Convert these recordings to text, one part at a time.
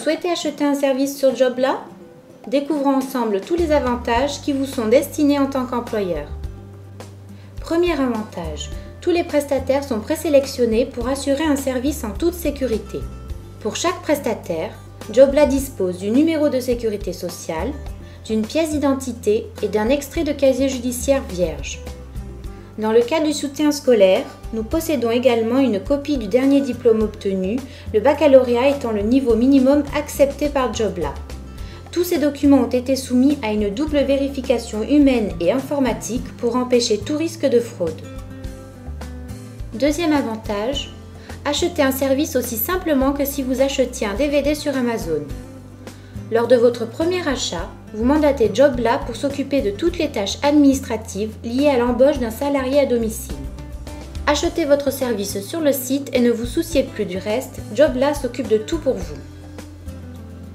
souhaitez acheter un service sur Jobla? Découvrons ensemble tous les avantages qui vous sont destinés en tant qu'employeur. Premier avantage, tous les prestataires sont présélectionnés pour assurer un service en toute sécurité. Pour chaque prestataire, Jobla dispose du numéro de sécurité sociale, d'une pièce d'identité et d'un extrait de casier judiciaire vierge. Dans le cas du soutien scolaire, nous possédons également une copie du dernier diplôme obtenu, le baccalauréat étant le niveau minimum accepté par Jobla. Tous ces documents ont été soumis à une double vérification humaine et informatique pour empêcher tout risque de fraude. Deuxième avantage, achetez un service aussi simplement que si vous achetiez un DVD sur Amazon. Lors de votre premier achat, vous mandatez Jobla pour s'occuper de toutes les tâches administratives liées à l'embauche d'un salarié à domicile. Achetez votre service sur le site et ne vous souciez plus du reste, Jobla s'occupe de tout pour vous.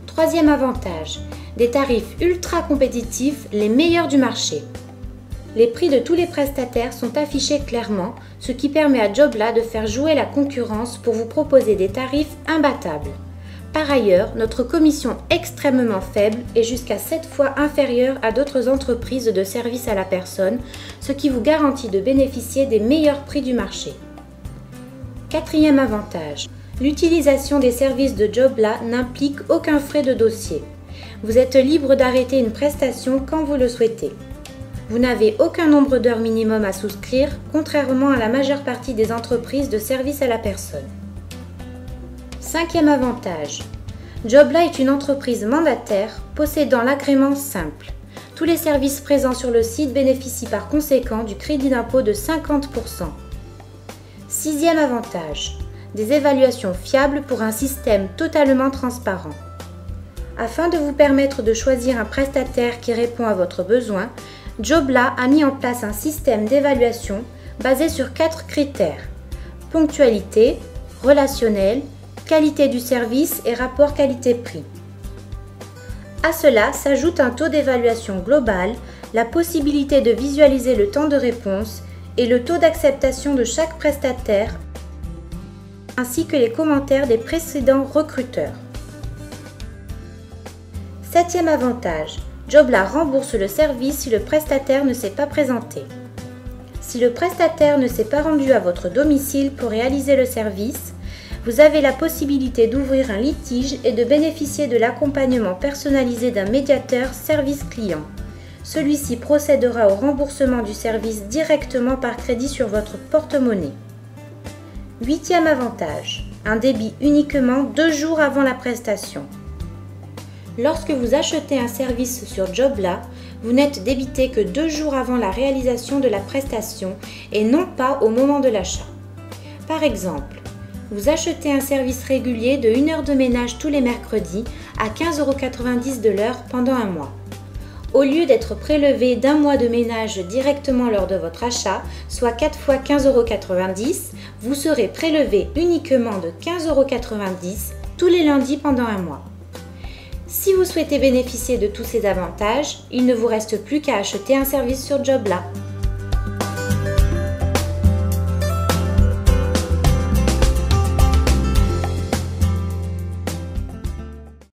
Troisième avantage, des tarifs ultra compétitifs, les meilleurs du marché. Les prix de tous les prestataires sont affichés clairement, ce qui permet à Jobla de faire jouer la concurrence pour vous proposer des tarifs imbattables. Par ailleurs, notre commission extrêmement faible est jusqu'à 7 fois inférieure à d'autres entreprises de services à la personne, ce qui vous garantit de bénéficier des meilleurs prix du marché. Quatrième avantage, l'utilisation des services de Jobla n'implique aucun frais de dossier. Vous êtes libre d'arrêter une prestation quand vous le souhaitez. Vous n'avez aucun nombre d'heures minimum à souscrire, contrairement à la majeure partie des entreprises de services à la personne. Cinquième avantage, Jobla est une entreprise mandataire possédant l'agrément simple. Tous les services présents sur le site bénéficient par conséquent du crédit d'impôt de 50%. Sixième avantage, des évaluations fiables pour un système totalement transparent. Afin de vous permettre de choisir un prestataire qui répond à votre besoin, Jobla a mis en place un système d'évaluation basé sur 4 critères: ponctualité, relationnel, qualité du service et rapport qualité-prix. À cela s'ajoute un taux d'évaluation global, la possibilité de visualiser le temps de réponse et le taux d'acceptation de chaque prestataire, ainsi que les commentaires des précédents recruteurs. Septième avantage, Jobla rembourse le service si le prestataire ne s'est pas présenté. Si le prestataire ne s'est pas rendu à votre domicile pour réaliser le service, vous avez la possibilité d'ouvrir un litige et de bénéficier de l'accompagnement personnalisé d'un médiateur service client. Celui-ci procédera au remboursement du service directement par crédit sur votre porte-monnaie. Huitième avantage, un débit uniquement 2 jours avant la prestation. Lorsque vous achetez un service sur Jobla, vous n'êtes débité que 2 jours avant la réalisation de la prestation et non pas au moment de l'achat. Par exemple, vous achetez un service régulier de 1 heure de ménage tous les mercredis à 15,90 € de l'heure pendant un mois. Au lieu d'être prélevé d'un mois de ménage directement lors de votre achat, soit 4 fois 15,90 €, vous serez prélevé uniquement de 15,90 € tous les lundis pendant un mois. Si vous souhaitez bénéficier de tous ces avantages, il ne vous reste plus qu'à acheter un service sur Jobla.